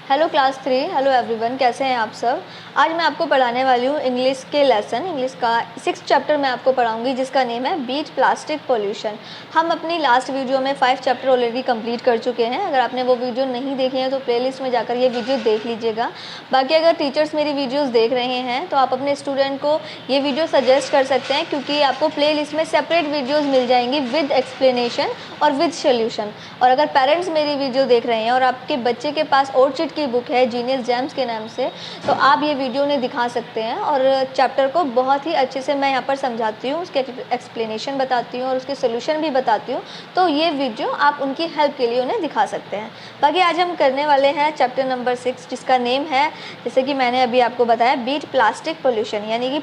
Hello class 3, hello everyone, कैसे हैं आप सब। आज मैं आपको पढ़ाने वाली हूँ इंग्लिश के लेसन। इंग्लिश का 6th चैप्टर मैं आपको पढ़ाऊंगी जिसका नेम है बीट प्लास्टिक पोल्यूशन। हम अपनी लास्ट वीडियो में 5 चैप्टर ऑलरेडी कंप्लीट कर चुके हैं। अगर आपने वो वीडियो नहीं देखी है तो प्लेलिस्ट में जाकर ये वीडियो देख लीजिएगा। बाकी अगर टीचर्स मेरी वीडियोज़ देख रहे हैं तो आप अपने स्टूडेंट को ये वीडियो सजेस्ट कर सकते हैं, क्योंकि आपको प्ले लिस्ट में सेपरेट वीडियोज़ मिल जाएंगी विद एक्सप्लेनेशन और विद सोल्यूशन। और अगर पेरेंट्स मेरी वीडियो देख रहे हैं और आपके बच्चे के पास ऑर्चिड की बुक है जीनियस जेम्स के नाम से, तो आप ये वीडियो उन्हें दिखा सकते हैं और चैप्टर को बहुत ही अच्छे से मैं यहाँ पर समझाती हूँ, उसके एक्सप्लेनेशन बताती हूँ और उसके सोल्यूशन भी बताती हूँ। तो ये वीडियो आप उनकी हेल्प के लिए उन्हें दिखा सकते हैं। बाकी आज हम करने वाले हैं चैप्टर नंबर 6, जिसका नेम है, जैसे कि मैंने अभी आपको बताया, बीट प्लास्टिक पोल्यूशन। यानी कि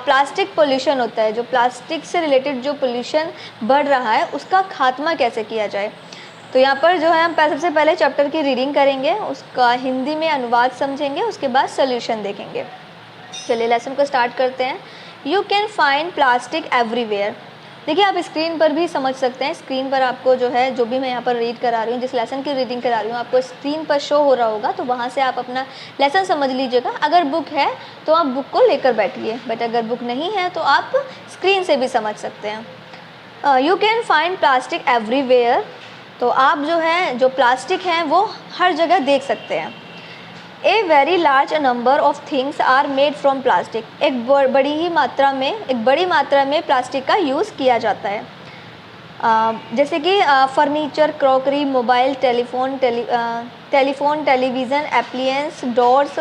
प्लास्टिक पोल्यूशन होता है, जो प्लास्टिक से रिलेटेड जो पोल्यूशन बढ़ रहा है उसका खात्मा कैसे किया जाए। तो यहाँ पर जो है हम सबसे पहले चैप्टर की रीडिंग करेंगे, उसका हिंदी में अनुवाद समझेंगे, उसके बाद सोल्यूशन देखेंगे। चलिए लेसन को स्टार्ट करते हैं। You can find plastic everywhere. देखिए आप स्क्रीन पर भी समझ सकते हैं। स्क्रीन पर आपको जो है, जो भी मैं यहाँ पर रीड करा रही हूँ, जिस लेसन की रीडिंग करा रही हूँ, आपको स्क्रीन पर शो हो रहा होगा, तो वहाँ से आप अपना लेसन समझ लीजिएगा। अगर बुक है तो आप बुक को लेकर बैठिए, बट अगर बुक नहीं है तो आप स्क्रीन से भी समझ सकते हैं। You can find plastic everywhere. तो आप जो है, जो प्लास्टिक हैं वो हर जगह देख सकते हैं। A very large number of things are made from plastic. एक बड़ी मात्रा में प्लास्टिक का यूज़ किया जाता है। जैसे कि furniture, crockery, mobile, telephone, television, appliances, doors,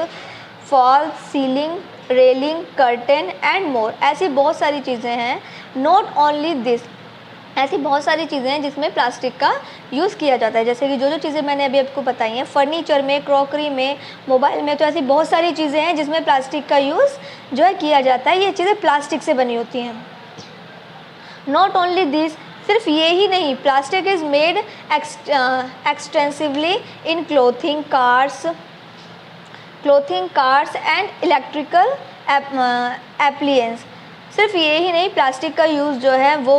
false, ceiling, railing, curtain and more. ऐसी बहुत सारी चीज़ें हैं। नॉट ओनली दिस, ऐसी बहुत सारी चीज़ें हैं जिसमें प्लास्टिक का यूज़ किया जाता है। जैसे कि जो चीज़ें मैंने अभी आपको बताई हैं, फर्नीचर में, क्रॉकरी में, मोबाइल में, तो ऐसी बहुत सारी चीज़ें हैं जिसमें प्लास्टिक का यूज़ जो है किया जाता है। ये चीज़ें प्लास्टिक से बनी होती हैं। नॉट ओनली दिस, सिर्फ ये ही नहीं, plastic is made extensively in clothing, cars and electrical appliances. सिर्फ ये ही नहीं, प्लास्टिक का यूज़ जो है वो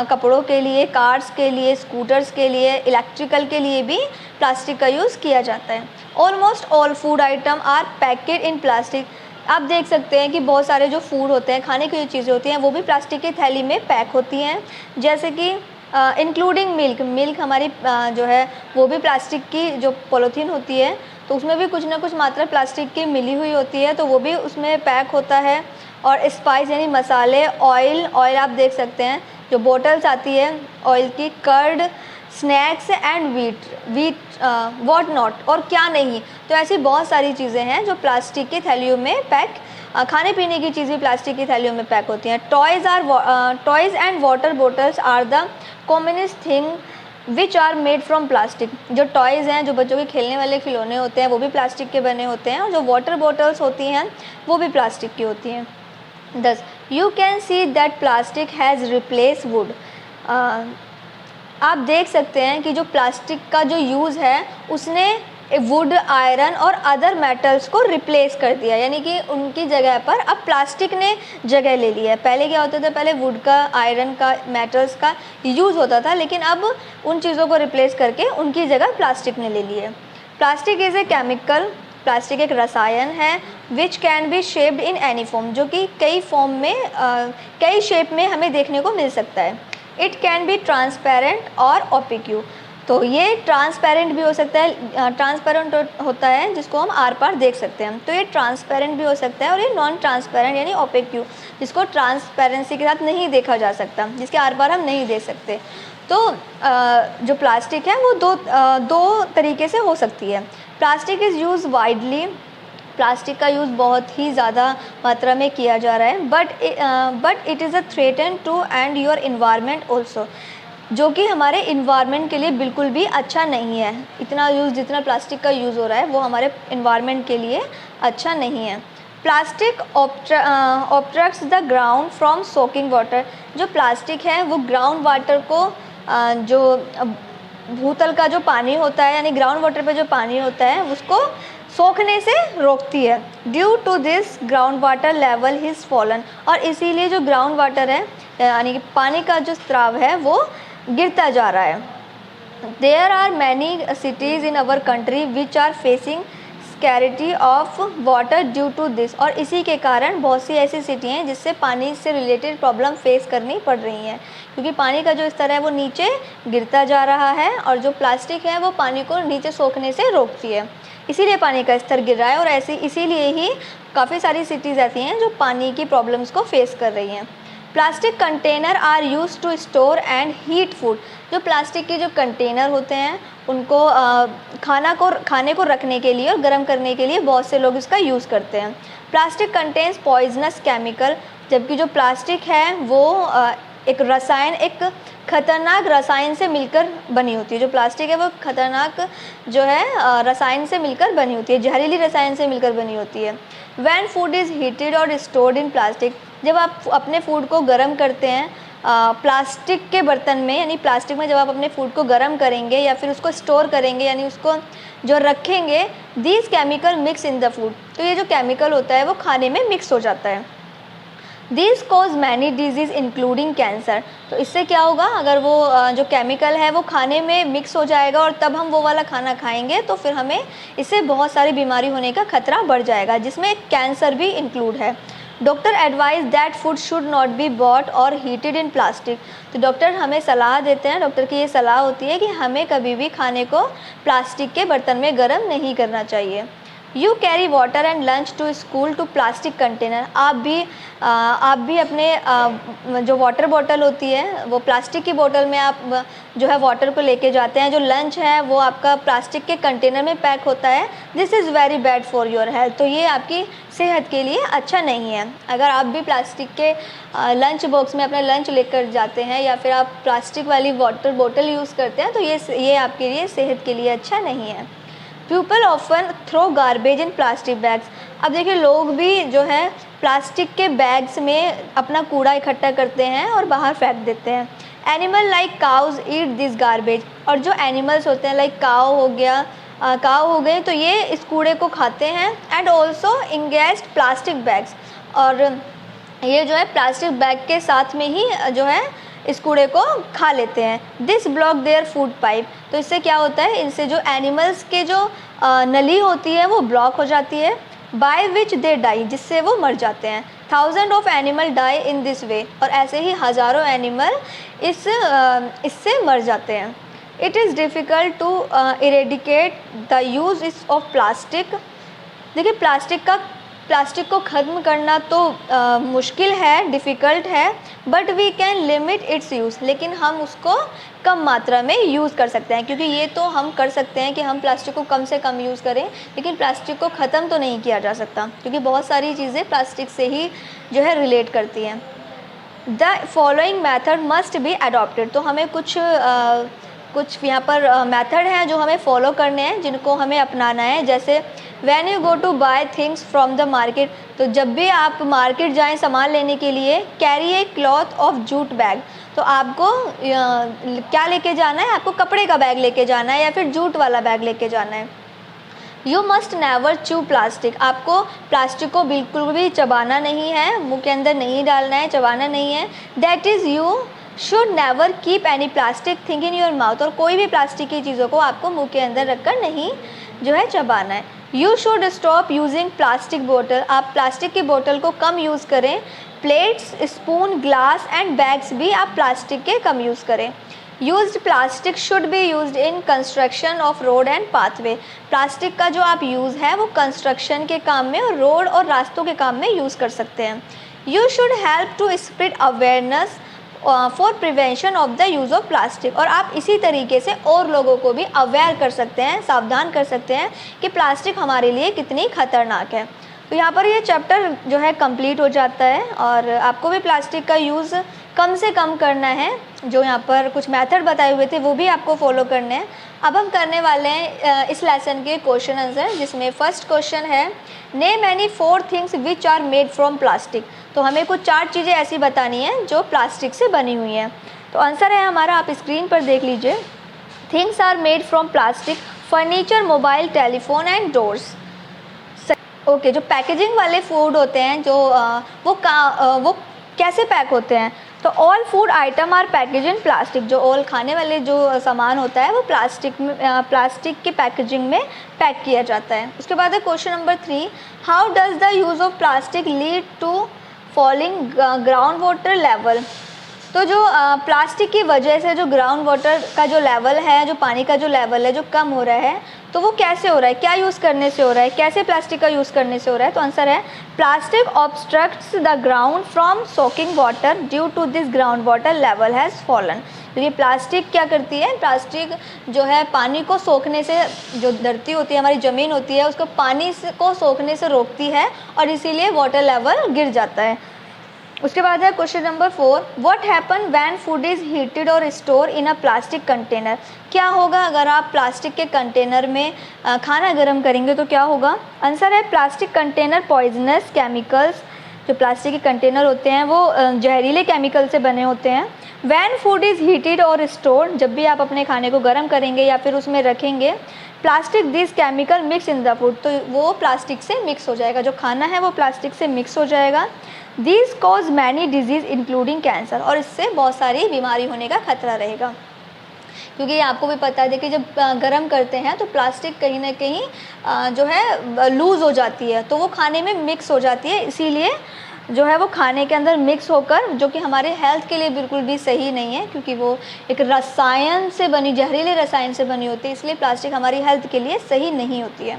कपड़ों के लिए, कार्स के लिए, स्कूटर्स के लिए, इलेक्ट्रिकल के लिए भी प्लास्टिक का यूज़ किया जाता है। Almost all food item are packed in plastic. आप देख सकते हैं कि बहुत सारे जो फूड होते हैं, खाने की जो चीज़ें होती हैं, वो भी प्लास्टिक की थैली में पैक होती हैं। जैसे कि इंक्लूडिंग मिल्क हमारी जो है वो भी प्लास्टिक की जो पॉलीथीन होती है, तो उसमें भी कुछ ना कुछ मात्रा प्लास्टिक की मिली हुई होती है, तो वो भी उसमें पैक होता है। और स्पाइस यानी मसाले, ऑयल आप देख सकते हैं, जो बोटल्स आती है ऑयल की, curd, snacks and what not, और क्या नहीं। तो ऐसी बहुत सारी चीज़ें हैं जो प्लास्टिक की थैलियों में पैक, खाने पीने की चीज़ें प्लास्टिक की थैलियों में पैक होती हैं। Toys and water bottles are the commonest thing which are made from plastic. जो टॉयज़ हैं, जो बच्चों के खेलने वाले खिलौने होते हैं, वो भी प्लास्टिक के बने होते हैं। और जो वाटर बोटल्स होती हैं वो भी प्लास्टिक की होती हैं। 10. You can see that plastic has replaced wood. आप देख सकते हैं कि जो प्लास्टिक का जो यूज़ है उसने वुड, आयरन और अदर मेटल्स को रिप्लेस कर दिया। यानी कि उनकी जगह पर अब प्लास्टिक ने जगह ले ली है। पहले क्या होता था, पहले वुड का, आयरन का, मेटल्स का यूज़ होता था, लेकिन अब उन चीज़ों को रिप्लेस करके उनकी जगह प्लास्टिक ने ले ली है। Plastic is a chemical, plastic एक रसायन है, which can be shaped in any form, जो कि कई फॉर्म में, कई शेप में हमें देखने को मिल सकता है। इट कैन बी ट्रांसपेरेंट और ओपिक्यू। तो ये ट्रांसपेरेंट भी हो सकता है, ट्रांसपेरेंट होता है जिसको हम आर पार देख सकते हैं, तो ये ट्रांसपेरेंट भी हो सकता है। और ये नॉन ट्रांसपेरेंट यानी ओपिक्यू, जिसको ट्रांसपेरेंसी के साथ नहीं देखा जा सकता, जिसके आर पार हम नहीं देख सकते। तो जो प्लास्टिक है वो दो तरीके से हो सकती है। Plastic is use widely, plastic का यूज़ बहुत ही ज़्यादा मात्रा में किया जा रहा है। But it is a threaten to and your environment also, जो कि हमारे इन्वायरमेंट के लिए बिल्कुल भी अच्छा नहीं है। इतना यूज़, जितना प्लास्टिक का यूज़ हो रहा है वो हमारे इन्वायरमेंट के लिए अच्छा नहीं है। Plastic obstructs the ground from soaking water. जो प्लास्टिक है वो ग्राउंड वाटर को, जो भूतल का जो पानी होता है, यानी ग्राउंड वाटर पे जो पानी होता है, उसको सोखने से रोकती है। Due to this ground water level is fallen. और इसीलिए जो ग्राउंड वाटर है, यानी कि पानी का जो स्त्राव है, वो गिरता जा रहा है। There are many cities in our country which are facing scarcity of water due to this, और इसी के कारण बहुत सी ऐसी सिटी हैं जिससे पानी से रिलेटेड प्रॉब्लम फेस करनी पड़ रही हैं, क्योंकि पानी का जो स्तर है वो नीचे गिरता जा रहा है और जो प्लास्टिक है वो पानी को नीचे सोखने से रोकती है, इसीलिए पानी का स्तर गिर रहा है। और इसीलिए ही काफ़ी सारी सिटीज़ ऐसी हैं जो पानी की प्रॉब्लम्स को फेस कर रही हैं। Plastic container are use to store and heat food, जो प्लास्टिक के जो कंटेनर होते हैं उनको खाने को रखने के लिए और गर्म करने के लिए बहुत से लोग इसका यूज़ करते हैं। प्लास्टिक कंटेन्स पॉइजनस केमिकल, जबकि जो प्लास्टिक है वो एक खतरनाक रसायन से मिलकर बनी होती है। जो प्लास्टिक है वो खतरनाक जो है रसायन से मिलकर बनी होती है, जहरीली रसायन से मिलकर बनी होती है। व्हेन फूड इज़ हीटेड और स्टोर्ड इन प्लास्टिक, जब आप अपने फूड को गर्म करते हैं प्लास्टिक के बर्तन में, यानी प्लास्टिक में जब आप अपने फूड को गर्म करेंगे या फिर उसको स्टोर करेंगे यानी उसको जो रखेंगे, these chemical mix in the food, तो ये जो केमिकल होता है वो खाने में मिक्स हो जाता है। This cause many disease including cancer, तो इससे क्या होगा, अगर वो जो केमिकल है वो खाने में मिक्स हो जाएगा और तब हम वो वाला खाना खाएंगे तो फिर हमें इससे बहुत सारी बीमारी होने का खतरा बढ़ जाएगा, जिसमें कैंसर भी इंक्लूड है। Doctor advise that food should not be bought और हीटेड इन प्लास्टिक, तो डॉक्टर हमें सलाह देते हैं, डॉक्टर की ये सलाह होती है कि हमें कभी भी खाने को प्लास्टिक के बर्तन में गर्म नहीं करना चाहिए। You carry water and lunch to school to plastic container, आप भी अपने जो वाटर बॉटल होती है वो प्लास्टिक की बोतल में आप जो है वाटर को लेके जाते हैं, जो लंच है वो आपका प्लास्टिक के कंटेनर में पैक होता है। This is very bad for your health, तो ये आपकी सेहत के लिए अच्छा नहीं है। अगर आप भी प्लास्टिक के लंच बॉक्स में अपना लंच लेकर जाते हैं या फिर आप प्लास्टिक वाली वाटर बोतल यूज़ करते हैं तो ये आपके लिए सेहत के लिए अच्छा नहीं है। People often throw garbage in plastic bags, अब देखिए लोग भी जो है प्लास्टिक के बैग्स में अपना कूड़ा इकट्ठा करते हैं और बाहर फेंक देते हैं। Animal like cows eat this garbage, और जो एनिमल्स होते हैं लाइक काव हो गए तो ये इस कूड़े को खाते हैं। एंड ऑल्सो इंगेस्ट प्लास्टिक बैग्स, और ये जो है प्लास्टिक बैग के साथ में ही जो है इस कूड़े को खा लेते हैं। This block their food pipe, तो इससे क्या होता है, इनसे जो एनिमल्स के जो नली होती है वो ब्लॉक हो जाती है। बाय विच दे डाई, जिससे वो मर जाते हैं। Thousand of animal die in this way, और ऐसे ही हज़ारों एनिमल इससे मर जाते हैं। It is difficult to eradicate the use of plastic, देखिए प्लास्टिक को ख़त्म करना तो मुश्किल है, डिफ़िकल्ट है, but we can limit its use, लेकिन हम उसको कम मात्रा में यूज़ कर सकते हैं, क्योंकि ये तो हम कर सकते हैं कि हम प्लास्टिक को कम से कम यूज़ करें, लेकिन प्लास्टिक को ख़त्म तो नहीं किया जा सकता, क्योंकि बहुत सारी चीज़ें प्लास्टिक से ही जो है रिलेट करती हैं। The following method must be adopted, तो हमें कुछ यहाँ पर मेथड हैं जो हमें फॉलो करने हैं, जिनको हमें अपनाना है। जैसे when you go to buy things from the market, तो जब भी आप मार्केट जाएं सामान लेने के लिए, carry A cloth of jute bag, तो आपको क्या लेके जाना है, आपको कपड़े का बैग लेके जाना है या फिर जूट वाला बैग लेके जाना है। You must never chew plastic, आपको प्लास्टिक को बिल्कुल भी चबाना नहीं है, मुँह के अंदर नहीं डालना है, चबाना नहीं है। That is you should never keep any plastic thing in your mouth, और कोई भी प्लास्टिक की चीज़ों को आपको मुंह के अंदर रखकर नहीं जो है चबाना है। You should stop using plastic बोतल, आप प्लास्टिक की बोतल को कम यूज़ करें। Plates, spoon, glass and bags भी आप प्लास्टिक के कम यूज़ करें। Used plastic should be used in construction of road and pathway, plastic का जो आप यूज़ है वो कंस्ट्रक्शन के काम में और रोड और रास्तों के काम में यूज़ कर सकते हैं। You should help to spread awareness for prevention of the use of plastic, और आप इसी तरीके से और लोगों को भी अवेयर कर सकते हैं, सावधान कर सकते हैं कि प्लास्टिक हमारे लिए कितनी ख़तरनाक है। तो यहाँ पर ये चैप्टर जो है कंप्लीट हो जाता है, और आपको भी प्लास्टिक का यूज़ कम से कम करना है। जो यहाँ पर कुछ मेथड बताए हुए थे वो भी आपको फॉलो करने हैं। अब हम करने वाले हैं इस लेसन के क्वेश्चन आंसर, जिसमें फर्स्ट क्वेश्चन है name any 4 things which are made from plastic, तो हमें कुछ 4 चीज़ें ऐसी बतानी हैं जो प्लास्टिक से बनी हुई हैं। तो आंसर है हमारा, आप स्क्रीन पर देख लीजिए। Things are made from plastic, furniture, mobile, telephone and doors. Okay, जो पैकेजिंग वाले फूड होते हैं जो वो कैसे पैक होते हैं, तो all food item are package in plastic, जो ऑल खाने वाले जो सामान होता है वो प्लास्टिक की पैकेजिंग में पैक किया जाता है। उसके बाद है question number 3, how does the use of plastic lead to falling ground water level. तो जो प्लास्टिक की वजह से जो ग्राउंड वाटर का जो लेवल है, जो पानी का जो लेवल है जो कम हो रहा है, तो वो कैसे हो रहा है, क्या यूज़ करने से हो रहा है, कैसे प्लास्टिक का यूज़ करने से हो रहा है। तो आंसर है plastic obstructs the ground from soaking water due to this ground water level has fallen. क्योंकि प्लास्टिक क्या करती है, प्लास्टिक जो है पानी को सोखने से, जो धरती होती है हमारी ज़मीन होती है उसको पानी को सोखने से रोकती है और इसीलिए वाटर लेवल गिर जाता है। उसके बाद है question number 4, what happen when food is heated और store in a plastic container. क्या होगा अगर आप प्लास्टिक के कंटेनर में खाना गर्म करेंगे तो क्या होगा। आंसर है प्लास्टिक कंटेनर पॉइजनस केमिकल्स, जो प्लास्टिक के कंटेनर होते हैं वो जहरीले केमिकल से बने होते हैं। व्हेन फूड इज़ हीटेड और स्टोर, जब भी आप अपने खाने को गर्म करेंगे या फिर उसमें रखेंगे, plastic this chemical mix in the food, तो वो प्लास्टिक से मिक्स हो जाएगा, जो खाना है वो प्लास्टिक से मिक्स हो जाएगा। This cause many disease including cancer, और इससे बहुत सारी बीमारी होने का खतरा रहेगा। क्योंकि आपको भी पता है, देखिए जब गर्म करते हैं तो प्लास्टिक कहीं ना कहीं जो है लूज़ हो जाती है, तो वो खाने में मिक्स हो जाती है, इसीलिए जो है वो खाने के अंदर मिक्स होकर, जो कि हमारे हेल्थ के लिए बिल्कुल भी सही नहीं है, क्योंकि वो एक रसायन से बनी, जहरीले रसायन से बनी होती है, इसलिए प्लास्टिक हमारी हेल्थ के लिए सही नहीं होती है।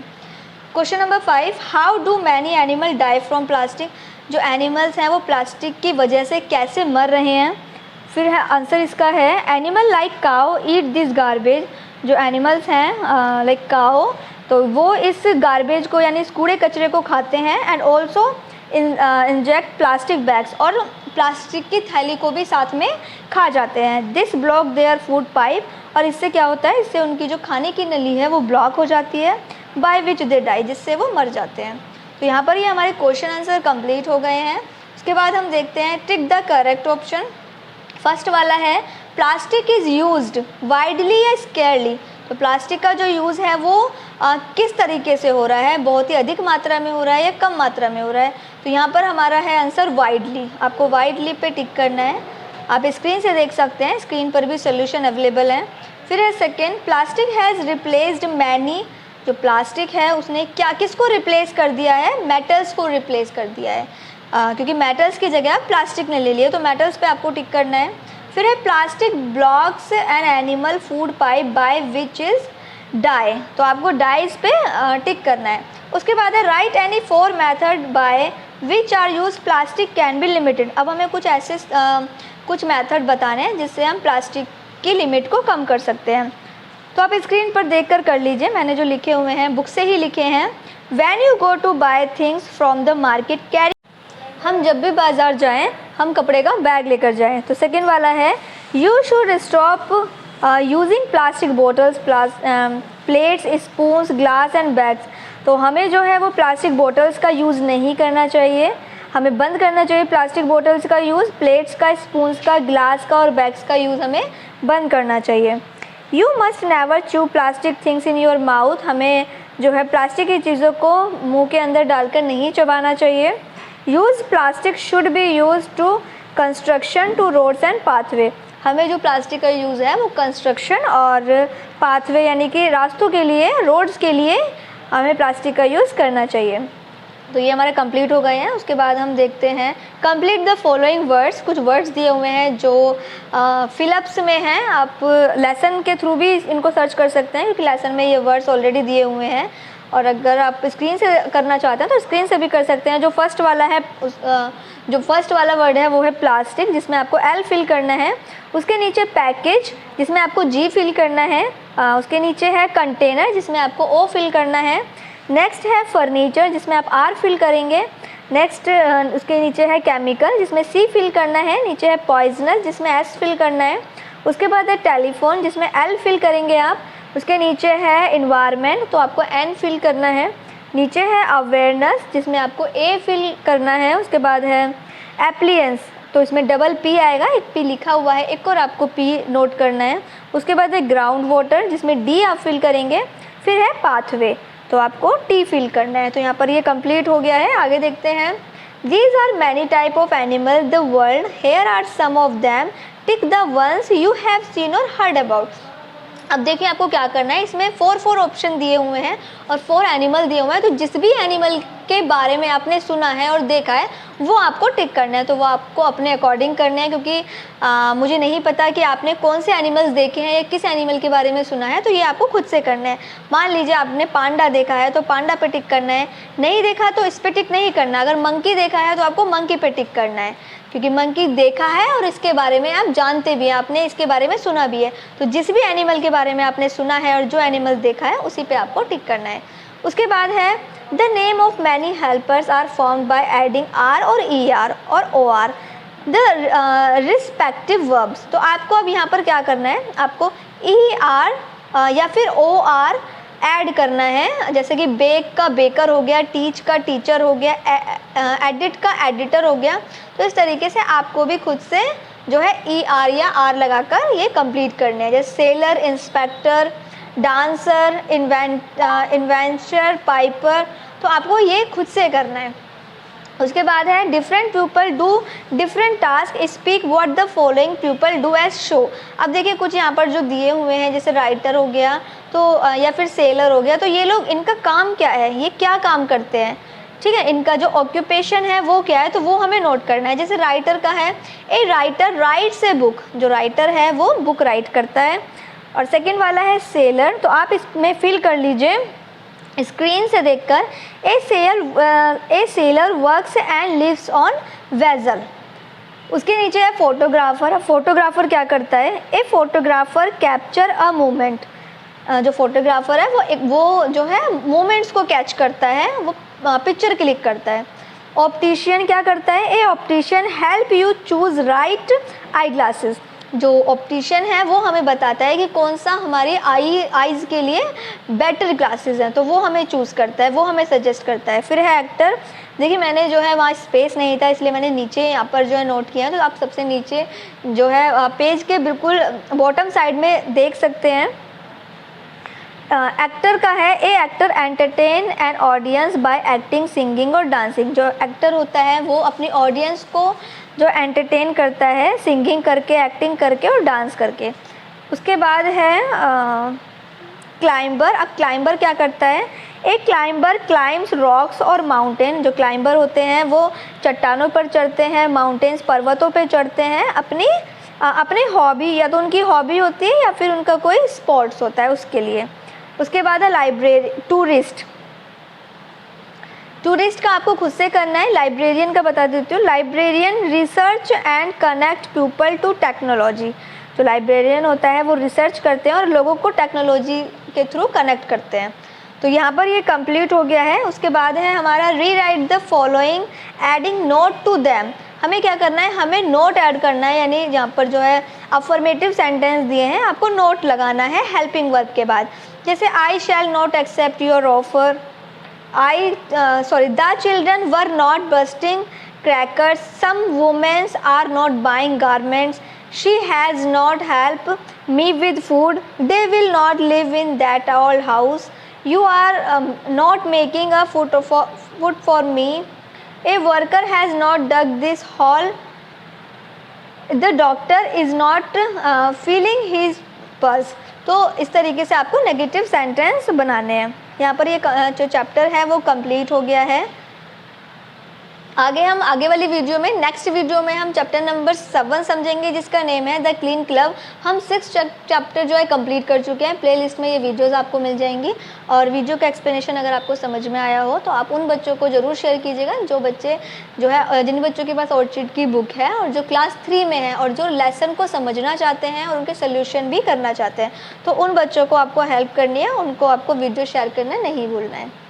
Question number 5, how do many animal die from plastic. जो एनिमल्स हैं वो प्लास्टिक की वजह से कैसे मर रहे हैं। फिर है आंसर इसका है animal like cow eat this garbage. जो एनिमल्स हैं लाइक काउ, तो वो इस गार्बेज को यानी इस कूड़े कचरे को खाते हैं, and also inject plastic bags, और प्लास्टिक की थैली को भी साथ में खा जाते हैं। This block their food pipe, और इससे क्या होता है, इससे उनकी जो खाने की नली है वो ब्लॉक हो जाती है, बाय विच दे डाई, जिससे वो मर जाते हैं। तो यहाँ पर ये हमारे क्वेश्चन आंसर कंप्लीट हो गए हैं। उसके बाद हम देखते हैं tick the correct option. First वाला है प्लास्टिक इज़ यूज्ड वाइडली या स्केयरली। तो प्लास्टिक का जो यूज़ है वो किस तरीके से हो रहा है, बहुत ही अधिक मात्रा में हो रहा है या कम मात्रा में हो रहा है। तो यहाँ पर हमारा है आंसर वाइडली, आपको वाइडली पे टिक करना है। आप स्क्रीन से देख सकते हैं, स्क्रीन पर भी सोल्यूशन अवेलेबल है। फिर है second, plastic has replaced many. जो प्लास्टिक है उसने क्या किसको रिप्लेस कर दिया है, मेटल्स को रिप्लेस कर दिया है, क्योंकि मेटल्स की जगह प्लास्टिक ने ले लिया, तो मेटल्स पे आपको टिक करना है। फिर है plastic blocks an animal food pipe by which is die, तो आपको डाइज पे टिक करना है। उसके बाद है write any 4 method by which are use plastic can be limited. अब हमें कुछ ऐसे कुछ मेथड बताने हैं जिससे हम प्लास्टिक की लिमिट को कम कर सकते हैं। तो आप स्क्रीन पर देखकर कर लीजिए, मैंने जो लिखे हुए हैं बुक से ही लिखे हैं। When you go to buy things from the market carry, हम जब भी बाज़ार जाएं हम कपड़े का बैग लेकर जाएं। तो सेकेंड वाला है you should stop using plastic bottles, plates, spoons, glass and bags. तो हमें जो है वो प्लास्टिक बोटल्स का यूज़ नहीं करना चाहिए, हमें बंद करना चाहिए प्लास्टिक बोटल्स का यूज़, प्लेट्स का, स्पून्स का, ग्लास का और बैग्स का यूज़ हमें बंद करना चाहिए। You must never chew plastic things in your mouth, हमें जो है प्लास्टिक की चीज़ों को मुंह के अंदर डालकर नहीं चबाना चाहिए। Use plastic should be use to construction to roads and pathway, हमें जो प्लास्टिक का यूज़ है वो कंस्ट्रक्शन और पाथवे यानी कि रास्तों के लिए, रोड्स के लिए हमें प्लास्टिक का यूज़ करना चाहिए। तो ये हमारे कंप्लीट हो गए हैं। उसके बाद हम देखते हैं कंप्लीट द फॉलोइंग वर्ड्स। कुछ वर्ड्स दिए हुए हैं जो फिलअप्स में हैं, आप लेसन के थ्रू भी इनको सर्च कर सकते हैं, क्योंकि लेसन में ये वर्ड्स ऑलरेडी दिए हुए हैं, और अगर आप स्क्रीन से करना चाहते हैं तो स्क्रीन से भी कर सकते हैं। जो फर्स्ट वाला है जो फर्स्ट वाला वर्ड है वो है प्लास्टिक, जिसमें आपको एल फिल करना है। उसके नीचे पैकेज, जिसमें आपको जी फिल करना है। उसके नीचे है कंटेनर, जिसमें आपको ओ फिल करना है। नेक्स्ट है फर्नीचर, जिसमें आप आर फिल करेंगे। नेक्स्ट उसके नीचे है केमिकल, जिसमें सी फिल करना है। नीचे है पॉइजनस, जिसमें एस फिल करना है। उसके बाद है टेलीफोन, जिसमें एल फिल करेंगे आप। उसके नीचे है इन्वायरमेंट, तो आपको एन फिल करना है। नीचे है अवेयरनेस, जिसमें आपको ए फिल करना है। उसके बाद है एप्लियंस, तो इसमें डबल पी आएगा, एक पी लिखा हुआ है, एक और आपको पी नोट करना है। उसके बाद है ग्राउंड वाटर, जिसमें डी आप फिल करेंगे। फिर है पाथवे, तो आपको टी फिल करना है। तो यहाँ पर ये कंप्लीट हो गया है। आगे देखते हैं These are many type of animal the world. Here are some of them. Tick the ones you have seen or heard about. अब देखिए आपको क्या करना है, इसमें 4 ऑप्शन दिए हुए हैं और 4 एनिमल दिए हुए हैं। तो जिस भी एनिमल के बारे में आपने सुना है और देखा है वो आपको टिक करना है। तो वो आपको अपने अकॉर्डिंग करना है, क्योंकि मुझे नहीं पता कि आपने कौन से एनिमल्स देखे हैं या किस एनिमल के बारे में सुना है, तो ये आपको खुद से करना है। मान लीजिए आपने पांडा देखा है तो पांडा पे टिक करना है, नहीं देखा तो इस पे टिक नहीं करना। अगर मंकी देखा है तो आपको मंकी पे टिक करना है, क्योंकि मंकी देखा है और इसके बारे में आप जानते भी हैं, आपने इसके बारे में सुना भी है। तो जिस भी एनिमल के बारे में आपने सुना है और जो एनिमल देखा है उसी पे आपको टिक करना है। उसके बाद है the name of many helpers are formed by adding R और ई आर और O R the respective verbs. तो आपको अब यहाँ पर क्या करना है, आपको ई आर या फिर ओ आर ऐड करना है। जैसे कि बेक का बेकर हो गया, टीच का टीचर हो गया, एडिट का एडिटर हो गया। तो इस तरीके से आपको भी खुद से जो है ई आर या आर लगाकर ये कंप्लीट करने हैं। जैसे seller, inspector, dancer, inventor, Piper. तो आपको ये खुद से करना है। उसके बाद है different people do different task, speak what the following people do as show. अब देखिए कुछ यहाँ पर जो दिए हुए हैं, जैसे राइटर हो गया तो या फिर सेलर हो गया, तो ये लोग इनका काम क्या है, ये क्या काम करते हैं, ठीक है, इनका जो ऑक्यूपेशन है वो क्या है, तो वो हमें नोट करना है। जैसे राइटर का है, a writer writes a book, जो राइटर है वो बुक राइट करता है। और सेकंड वाला है सेलर, तो आप इसमें फिल कर लीजिए स्क्रीन से देखकर, a sailor works and lives on vessel. उसके नीचे है फोटोग्राफर। अब फोटोग्राफर क्या करता है, a photographer capture a moment. जो फोटोग्राफर है वो जो है मोमेंट्स को कैच करता है, वो पिक्चर क्लिक करता है। ऑप्टिशियन क्या करता है, a optician help you choose right eye glasses. जो ऑप्टिशियन है वो हमें बताता है कि कौन सा हमारी आईज़ के लिए बेटर ग्लासेस हैं, तो वो हमें चूज़ करता है, वो हमें सजेस्ट करता है। फिर है एक्टर। देखिए मैंने जो है वहाँ स्पेस नहीं था इसलिए मैंने नीचे यहाँ पर जो है नोट किया है, तो आप सबसे नीचे जो है पेज के बिल्कुल बॉटम साइड में देख सकते हैं। एक्टर का है, ए actor entertain an audience bye acting, singing और डांसिंग। जो एक्टर होता है वो अपनी ऑडियंस को जो एंटरटेन करता है सिंगिंग करके, एक्टिंग करके और डांस करके। उसके बाद है क्लाइंबर। अब क्लाइंबर क्या करता है, एक क्लाइंबर क्लाइम्स रॉक्स और माउंटेन। जो क्लाइंबर होते हैं वो चट्टानों पर चढ़ते हैं, माउंटेन्स पर्वतों पर चढ़ते हैं, अपनी हॉबी, या तो उनकी हॉबी होती है या फिर उनका कोई स्पोर्ट्स होता है उसके लिए। उसके बाद है लाइब्रेरी। टूरिस्ट का आपको खुद से करना है। लाइब्रेरियन का बता देती हूँ, librarian research and connect people to technology. जो लाइब्रेरियन होता है वो रिसर्च करते हैं और लोगों को टेक्नोलॉजी के थ्रू कनेक्ट करते हैं। तो यहाँ पर ये कंप्लीट हो गया है। उसके बाद है हमारा rewrite the following adding note to them. हमें क्या करना है, हमें नोट ऐड करना है, यानी यहाँ पर जो है अफर्मेटिव सेंटेंस दिए हैं, आपको नोट लगाना है हेल्पिंग वर्ब के बाद। जैसे I shall not accept your offer, the children were not busting crackers, some womens are not buying garments, she has not help me with food, they will not live in that old house, you are not making a food for me, a worker has not dug this hole, the doctor is not feeling his pulse. तो इस तरीके से आपको negative sentence बनाने हैं। यहाँ पर ये जो चैप्टर है वो कंप्लीट हो गया है। आगे वाली वीडियो में, नेक्स्ट वीडियो में हम चैप्टर नंबर 7 समझेंगे जिसका नेम है द क्लीन क्लब। हम 6 चैप्टर जो है कंप्लीट कर चुके हैं। प्लेलिस्ट में ये वीडियोस आपको मिल जाएंगी और वीडियो का एक्सप्लेनेशन अगर आपको समझ में आया हो तो आप उन बच्चों को ज़रूर शेयर कीजिएगा जो बच्चे जो है जिन बच्चों के पास ऑर्चिड की बुक है और जो क्लास 3 में है और जो लेसन को समझना चाहते हैं और उनके सोल्यूशन भी करना चाहते हैं, तो उन बच्चों को आपको हेल्प करनी है, उनको आपको वीडियो शेयर करना नहीं भूलना है।